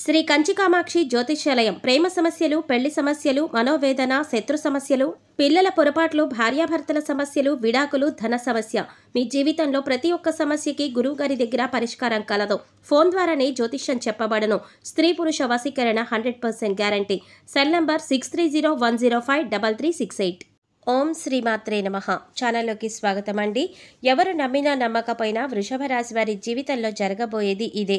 శ్రీ కంచికామాక్షి జ్యోతిష్యాలయం ప్రేమ సమస్యలు, పెళ్లి సమస్యలు, మనోవేదన, శత్రు సమస్యలు, పిల్లల పొరపాట్లు, భార్యాభర్తల సమస్యలు, విడాకులు, ధన సమస్య. మీ జీవితంలో ప్రతి ఒక్క సమస్యకి గురువుగారి దగ్గర పరిష్కారం కలదు. ఫోన్ ద్వారానే జ్యోతిష్యం చెప్పబడను. స్త్రీ పురుష వశీకరణ 100% గ్యారంటీ. Cell number 6301053368. ఓం శ్రీమాత్రే నమః. ఛానల్లోకి స్వాగతం అండి. ఎవరు నమ్మినా నమ్మకపోయినా వృషభ రాశి వారి జీవితంలో జరగబోయేది ఇదే.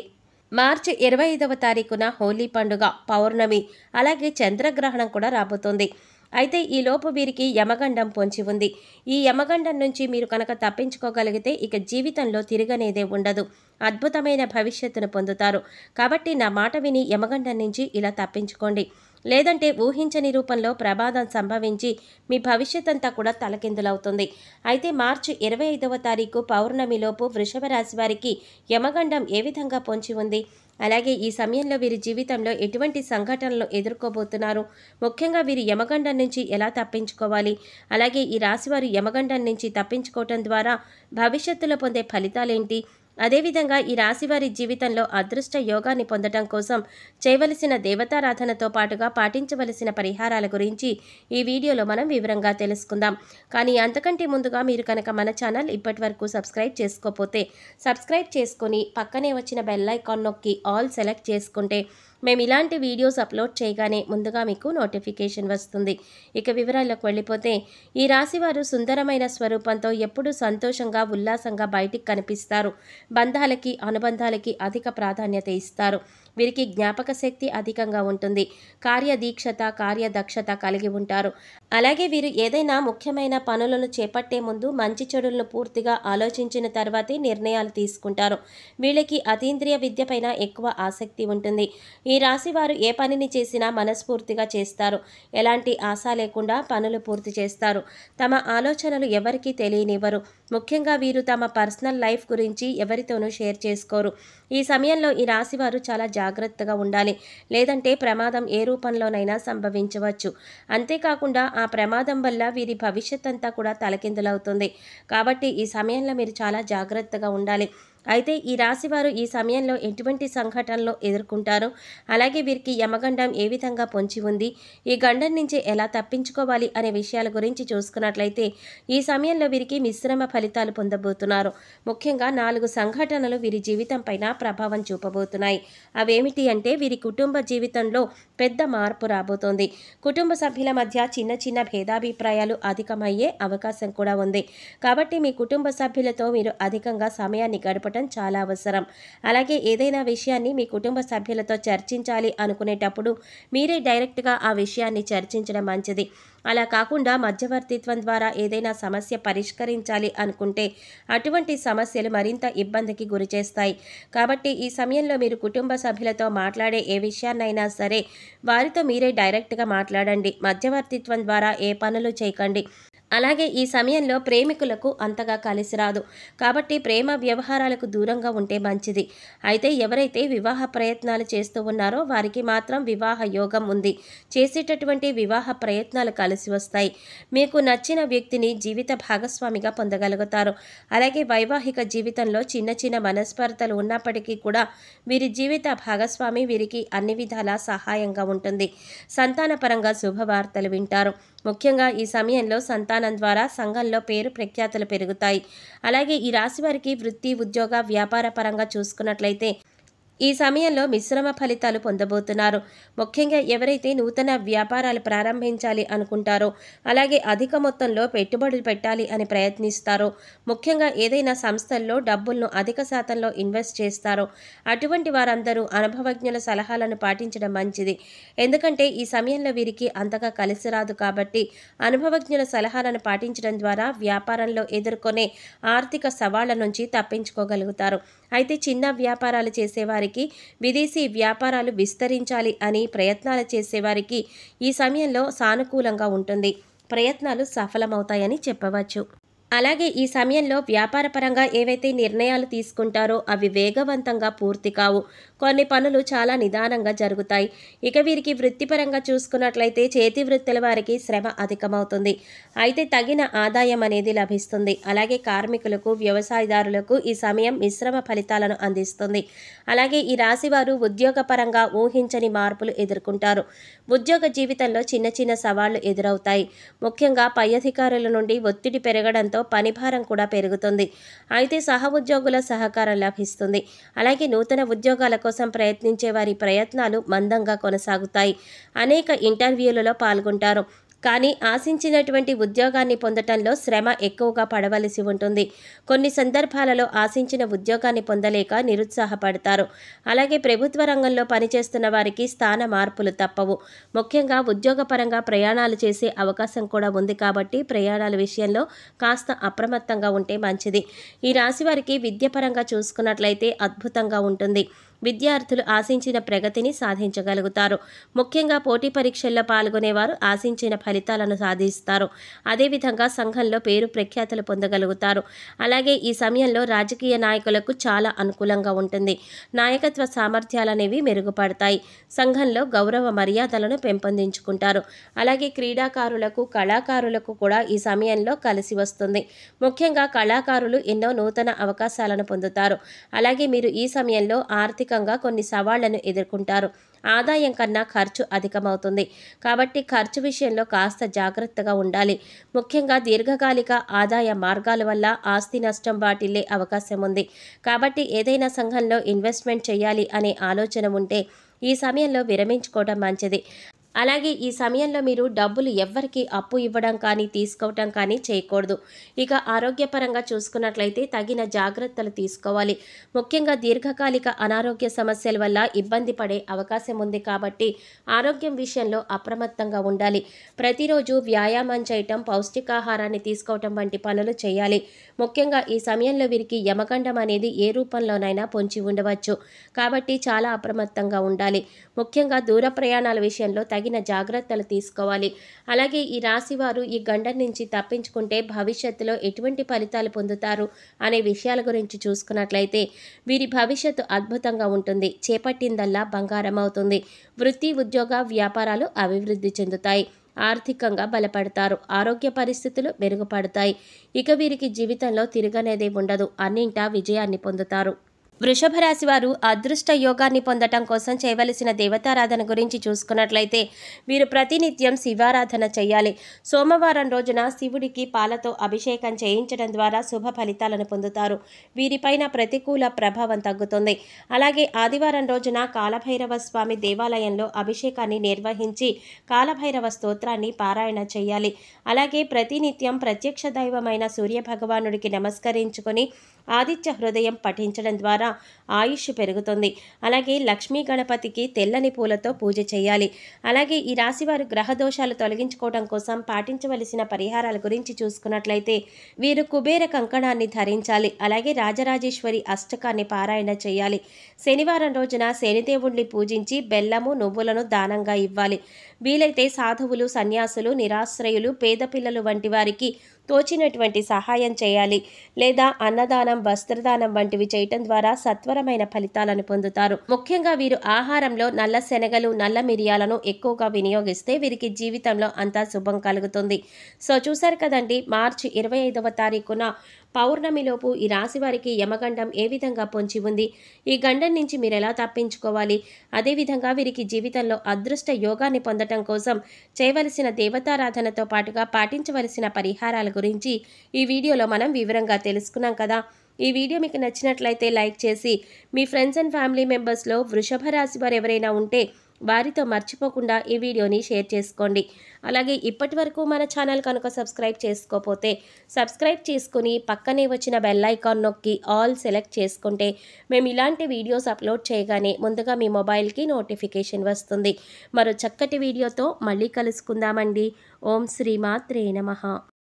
మార్చి 25వ తారీఖున హోలీ పండుగ, పౌర్ణమి, అలాగే చంద్రగ్రహణం కూడా రాబోతోంది. అయితే ఈలోపు వీరికి యమగండం పొంచి ఉంది. ఈ యమగండం నుంచి మీరు కనుక తప్పించుకోగలిగితే ఇక జీవితంలో తిరగనేదే ఉండదు. అద్భుతమైన భవిష్యత్తును పొందుతారు. కాబట్టి నా మాట విని యమగండం నుంచి ఇలా తప్పించుకోండి. లేదంటే ఊహించని రూపంలో ప్రమాదం సంభవించి మీ భవిష్యత్ అంతా కూడా తలకిందులవుతుంది. అయితే మార్చి 25వ తారీఖు పౌర్ణమిలోపు వృషభ రాశి వారికి యమగండం ఏ విధంగా పొంచి ఉంది, అలాగే ఈ సమయంలో వీరి జీవితంలో ఎటువంటి సంఘటనలు ఎదుర్కోబోతున్నారు, ముఖ్యంగా వీరి యమగండం నుంచి ఎలా తప్పించుకోవాలి, అలాగే ఈ రాశివారు యమగండం నుంచి తప్పించుకోవటం ద్వారా భవిష్యత్తులో పొందే ఫలితాలేంటి, అదేవిధంగా ఈ రాశివారి జీవితంలో అదృష్ట యోగాన్ని పొందడం కోసం చేయవలసిన దేవతారాధనతో పాటుగా పాటించవలసిన పరిహారాల గురించి ఈ వీడియోలో మనం వివరంగా తెలుసుకుందాం. కానీ అంతకంటే ముందుగా మీరు కనుక మన ఛానల్ ఇప్పటి వరకు సబ్స్క్రైబ్ చేసుకోకపోతే సబ్స్క్రైబ్ చేసుకొని పక్కనే వచ్చిన బెల్ ఐకాన్ నొక్కి ఆల్ సెలెక్ట్ చేసుకుంటే మేము ఇలాంటి వీడియోస్ అప్లోడ్ చేయగానే ముందుగా మీకు నోటిఫికేషన్ వస్తుంది. ఇక వివరాల్లోకి వెళ్ళిపోతే ఈ రాశివారు సుందరమైన స్వరూపంతో ఎప్పుడూ సంతోషంగా, ఉల్లాసంగా బయటికి కనిపిస్తారు. బంధాలకి, అనుబంధాలకి అధిక ప్రాధాన్యత ఇస్తారు. వీరికి జ్ఞాపక శక్తి అధికంగా ఉంటుంది. కార్యదీక్షత, కార్యదక్షత కలిగి ఉంటారు. అలాగే వీరు ఏదైనా ముఖ్యమైన పనులను చేపట్టే ముందు మంచి చెడులను పూర్తిగా ఆలోచించిన తర్వాతే నిర్ణయాలు తీసుకుంటారు. వీళ్ళకి అతీంద్రియ విద్యపైన ఎక్కువ ఆసక్తి ఉంటుంది. ఈ రాశి వారు ఏ పనిని చేసినా మనస్ఫూర్తిగా చేస్తారు. ఎలాంటి ఆశ లేకుండా పనులు పూర్తి చేస్తారు. తమ ఆలోచనలు ఎవరికీ తెలియనివ్వరు. ముఖ్యంగా వీరు తమ పర్సనల్ లైఫ్ గురించి ఎవరితోనూ షేర్ చేసుకోరు. ఈ సమయంలో ఈ రాశివారు చాలా జాగ్రత్తగా ఉండాలి. లేదంటే ప్రమాదం ఏ రూపంలోనైనా సంభవించవచ్చు. అంతేకాకుండా ఆ ప్రమాదం వల్ల వీరి భవిష్యత్ అంతా కూడా తలకిందులవుతుంది. కాబట్టి ఈ సమయంలో మీరు చాలా జాగ్రత్తగా ఉండాలి. అయితే ఈ రాశివారు ఈ సమయంలో ఎటువంటి సంఘటనలు ఎదుర్కొంటారు, అలాగే వీరికి యమగండం ఏ విధంగా పొంచి ఉంది, ఈ గండం నుంచి ఎలా తప్పించుకోవాలి అనే విషయాల గురించి చూసుకున్నట్లయితే ఈ సమయంలో వీరికి మిశ్రమ ఫలితాలు పొందబోతున్నారు. ముఖ్యంగా 4 సంఘటనలు వీరి జీవితం పైన ప్రభావం చూపబోతున్నాయి. అవేమిటి అంటే వీరి కుటుంబ జీవితంలో పెద్ద మార్పు రాబోతోంది. కుటుంబ సభ్యుల మధ్య చిన్న చిన్న భేదాభిప్రాయాలు అధికమయ్యే అవకాశం కూడా ఉంది. కాబట్టి మీ కుటుంబ సభ్యులతో మీరు అధికంగా సమయాన్ని గడపడం చాలా అవసరం. అలాగే ఏదైనా విషయాన్ని మీ కుటుంబ సభ్యులతో చర్చించాలి అనుకునేటప్పుడు మీరే డైరెక్ట్గా ఆ విషయాన్ని చర్చించడం మంచిది. అలా కాకుండా మధ్యవర్తిత్వం ద్వారా ఏదైనా సమస్య పరిష్కరించాలి అనుకుంటే అటువంటి సమస్యలు మరింత ఇబ్బందికి గురిచేస్తాయి. కాబట్టి ఈ సమయంలో మీరు కుటుంబ సభ్యులతో మాట్లాడే ఏ విషయాన్నైనా సరే వారితో మీరే డైరెక్ట్గా మాట్లాడండి. మధ్యవర్తిత్వం ద్వారా ఏ పనులు చేయకండి. అలాగే ఈ సమయంలో ప్రేమికులకు అంతగా కలిసి రాదు. కాబట్టి ప్రేమ వ్యవహారాలకు దూరంగా ఉంటే మంచిది. అయితే ఎవరైతే వివాహ ప్రయత్నాలు చేస్తూ ఉన్నారో వారికి మాత్రం వివాహ యోగం ఉంది. చేసేటటువంటి వివాహ ప్రయత్నాలు కలిసి వస్తాయి. మీకు నచ్చిన వ్యక్తిని జీవిత భాగస్వామిగా పొందగలుగుతారు. అలాగే వైవాహిక జీవితంలో చిన్న చిన్న మనస్పర్ధలు ఉన్నప్పటికీ కూడా వీరి జీవిత భాగస్వామి వీరికి అన్ని విధాలా సహాయంగా ఉంటుంది. సంతానపరంగా శుభవార్తలు వింటారు. ముఖ్యంగా ఈ సమయంలో సంతానం ద్వారా సంఘంలో పేరు ప్రఖ్యాతులు పెరుగుతాయి. అలాగే ఈ రాశి వారికి వృత్తి, ఉద్యోగ, వ్యాపార పరంగా చూసుకున్నట్లయితే ఈ సమయంలో మిశ్రమ ఫలితాలు పొందబోతున్నారు. ముఖ్యంగా ఎవరైతే నూతన వ్యాపారాలు ప్రారంభించాలి అనుకుంటారో, అలాగే అధిక మొత్తంలో పెట్టుబడులు పెట్టాలి అని ప్రయత్నిస్తారో, ముఖ్యంగా ఏదైనా సంస్థల్లో డబ్బులను అధిక శాతంలో ఇన్వెస్ట్ చేస్తారో అటువంటి వారందరూ అనుభవజ్ఞుల సలహాలను పాటించడం మంచిది. ఎందుకంటే ఈ సమయంలో వీరికి అంతగా కలిసి రాదు. కాబట్టి అనుభవజ్ఞుల సలహాలను పాటించడం ద్వారా వ్యాపారంలో ఎదుర్కొనే ఆర్థిక సవాళ్ల నుంచి తప్పించుకోగలుగుతారు. అయితే చిన్న వ్యాపారాలు చేసేవారికి, విదేశీ వ్యాపారాలు విస్తరించాలి అని ప్రయత్నాలు చేసేవారికి ఈ సమయంలో సానుకూలంగా ఉంటుంది. ప్రయత్నాలు సఫలమవుతాయని చెప్పవచ్చు. అలాగే ఈ సమయంలో వ్యాపారపరంగా ఏవైతే నిర్ణయాలు తీసుకుంటారో అవి వేగవంతంగా పూర్తి కావు. కొన్ని పనులు చాలా నిదానంగా జరుగుతాయి. ఇక వీరికి వృత్తిపరంగా చూసుకున్నట్లయితే చేతి వృత్తుల వారికి శ్రమ అధికమవుతుంది. అయితే తగిన ఆదాయం అనేది లభిస్తుంది. అలాగే కార్మికులకు, వ్యవసాయదారులకు ఈ సమయం మిశ్రమ ఫలితాలను అందిస్తుంది. అలాగే ఈ రాశివారు ఉద్యోగపరంగా ఊహించని మార్పులు ఎదుర్కొంటారు. ఉద్యోగ జీవితంలో చిన్న చిన్న సవాళ్లు ఎదురవుతాయి. ముఖ్యంగా పై అధికారుల నుండి ఒత్తిడి పెరగడంతో పనిభారం కూడా పెరుగుతుంది. అయితే ఉద్యోగుల సహకారం లభిస్తుంది. అలాగే నూతన ఉద్యోగాల కోసం ప్రయత్నించే వారి ప్రయత్నాలు మందంగా కొనసాగుతాయి. అనేక ఇంటర్వ్యూలలో పాల్గొంటారు. కానీ ఆశించినటువంటి ఉద్యోగాన్ని పొందటంలో శ్రమ ఎక్కువగా పడవలసి ఉంటుంది. కొన్ని సందర్భాలలో ఆశించిన ఉద్యోగాన్ని పొందలేక నిరుత్సాహపడతారు. అలాగే ప్రభుత్వ రంగంలో పనిచేస్తున్న వారికి స్థాన మార్పులు తప్పవు. ముఖ్యంగా ఉద్యోగపరంగా ప్రయాణాలు చేసే అవకాశం కూడా ఉంది కాబట్టి ప్రయాణాల విషయంలో కాస్త అప్రమత్తంగా ఉంటే మంచిది. ఈ రాశి వారికి విద్యపరంగా చూసుకున్నట్లయితే అద్భుతంగా ఉంటుంది. విద్యార్థులు ఆశించిన ప్రగతిని సాధించగలుగుతారు. ముఖ్యంగా పోటీ పరీక్షల్లో పాల్గొనేవారు ఆశించిన ఫలితాలను సాధిస్తారు. అదేవిధంగా సంఘంలో పేరు ప్రఖ్యాతులు పొందగలుగుతారు. అలాగే ఈ సమయంలో రాజకీయ నాయకులకు చాలా అనుకూలంగా ఉంటుంది. నాయకత్వ సామర్థ్యాలనేవి మెరుగుపడతాయి. సంఘంలో గౌరవ మర్యాదలను పెంపొందించుకుంటారు. అలాగే క్రీడాకారులకు, కళాకారులకు కూడా ఈ సమయంలో కలిసి వస్తుంది. ముఖ్యంగా కళాకారులు ఎన్నో నూతన అవకాశాలను పొందుతారు. అలాగే మీరు ఈ సమయంలో ఆర్థికంగా కొన్ని సవాళ్లను ఎదుర్కొంటారు. ఆదాయం కన్నా ఖర్చు అధికమవుతుంది. కాబట్టి ఖర్చు విషయంలో కాస్త జాగ్రత్తగా ఉండాలి. ముఖ్యంగా దీర్ఘకాలిక ఆదాయ మార్గాల వల్ల ఆస్తి నష్టం వాటిల్లే అవకాశం ఉంది. కాబట్టి ఏదైనా సంఘంలో ఇన్వెస్ట్మెంట్ చేయాలి అనే ఆలోచన ఉంటే ఈ సమయంలో విరమించుకోవడం మంచిది. అలాగే ఈ సమయంలో మీరు డబ్బులు ఎవ్వరికి అప్పు ఇవ్వడం కానీ తీసుకోవటం కానీ చేయకూడదు. ఇక ఆరోగ్యపరంగా చూసుకున్నట్లయితే తగిన జాగ్రత్తలు తీసుకోవాలి. ముఖ్యంగా దీర్ఘకాలిక అనారోగ్య సమస్యల వల్ల ఇబ్బంది పడే అవకాశం ఉంది కాబట్టి ఆరోగ్యం విషయంలో అప్రమత్తంగా ఉండాలి. ప్రతిరోజు వ్యాయామం చేయటం, పౌష్టికాహారాన్ని తీసుకోవటం వంటి పనులు చేయాలి. ముఖ్యంగా ఈ సమయంలో వీరికి యమగండం అనేది ఏ రూపంలోనైనా పొంచి ఉండవచ్చు. కాబట్టి చాలా అప్రమత్తంగా ఉండాలి. ముఖ్యంగా దూర ప్రయాణాల విషయంలో తగిన జాగ్రత్తలు తీసుకోవాలి. అలాగే ఈ రాశివారు ఈ గండం నుంచి తప్పించుకుంటే భవిష్యత్తులో ఎటువంటి ఫలితాలు పొందుతారు అనే విషయాల గురించి చూసుకున్నట్లయితే వీరి భవిష్యత్తు అద్భుతంగా ఉంటుంది. చేపట్టిందల్లా బంగారం అవుతుంది. వృత్తి, ఉద్యోగ, వ్యాపారాలు అభివృద్ధి చెందుతాయి. ఆర్థికంగా బలపడతారు. ఆరోగ్య పరిస్థితులు మెరుగుపడతాయి. ఇక వీరికి జీవితంలో తిరగనేదే ఉండదు. అన్నింటా విజయాన్ని పొందుతారు. వృషభ రాశి వారు అదృష్ట యోగాన్ని పొందటం కోసం చేయవలసిన దేవతారాధన గురించి చూసుకున్నట్లయితే వీరు ప్రతినిత్యం శివారాధన చేయాలి. సోమవారం రోజున శివుడికి పాలతో అభిషేకం చేయించడం ద్వారా శుభ ఫలితాలను పొందుతారు. వీరిపైన ప్రతికూల ప్రభావం తగ్గుతుంది. అలాగే ఆదివారం రోజున కాలభైరవ స్వామి దేవాలయంలో అభిషేకాన్ని నిర్వహించి కాలభైరవ స్తోత్రాన్ని పారాయణ చేయాలి. అలాగే ప్రతినిత్యం ప్రత్యక్ష దైవమైన సూర్యభగవానుడికి నమస్కరించుకొని ఆదిత్య హృదయం పఠించడం ద్వారా ఆయుష్ పెరుగుతుంది. అలాగే లక్ష్మీ గణపతికి తెల్లని పూలతో పూజ చేయాలి. అలాగే ఈ రాశివారు గ్రహ దోషాలు తొలగించుకోవడం కోసం పాటించవలసిన పరిహారాల గురించి చూసుకున్నట్లయితే వీరు కుబేర కంకణాన్ని ధరించాలి. అలాగే రాజరాజేశ్వరి అష్టకాన్ని పారాయణ చేయాలి. శనివారం రోజున శనిదేవుణ్ణి పూజించి బెల్లము, నువ్వులను దానంగా ఇవ్వాలి. వీలైతే సాధువులు, సన్యాసులు, నిరాశ్రయులు, పేద పిల్లలు వంటి వారికి తోచినటువంటి సహాయం చేయాలి. లేదా అన్నదానం, వస్త్రదానం వంటివి చేయటం ద్వారా సత్వరమైన ఫలితాలను పొందుతారు. ముఖ్యంగా వీరు ఆహారంలో నల్ల శనగలు, నల్ల మిరియాలను ఎక్కువగా వినియోగిస్తే వీరికి జీవితంలో అంతా శుభం కలుగుతుంది. సో చూశారు కదండి, మార్చి 25వ తారీఖున పౌర్ణమిలోపు ఈ రాశి వారికి యమగండం ఏ విధంగా పొంచి ఉంది, ఈ గండం నుంచి మీరు ఎలా తప్పించుకోవాలి, అదేవిధంగా వీరికి జీవితంలో అదృష్ట యోగాన్ని పొందటం కోసం చేయవలసిన దేవతారాధనతో పాటుగా పాటించవలసిన పరిహారాల గురించి ఈ వీడియోలో మనం వివరంగా తెలుసుకున్నాం కదా. ఈ వీడియో మీకు నచ్చినట్లయితే లైక్ చేసి మీ ఫ్రెండ్స్ అండ్ ఫ్యామిలీ మెంబర్స్లో వృషభ రాశి వారు ఎవరైనా ఉంటే వారితో మర్చిపోకుండా ఈ వీడియోని షేర్ చేసుకోండి. అలాగే ఇప్పటి వరకు మన ఛానల్ కనుక సబ్స్క్రైబ్ చేసుకోకపోతే సబ్స్క్రైబ్ చేసుకుని పక్కనే వచ్చిన బెల్ ఐకాన్ నొక్కి ఆల్ సెలెక్ట్ చేసుకుంటే మేము ఇలాంటి వీడియోస్ అప్లోడ్ చేయగానే ముందుగా మీ మొబైల్కి నోటిఫికేషన్ వస్తుంది. మరో చక్కటి వీడియోతో మళ్ళీ కలుసుకుందామండి. ఓం శ్రీ మాత్రే నమః.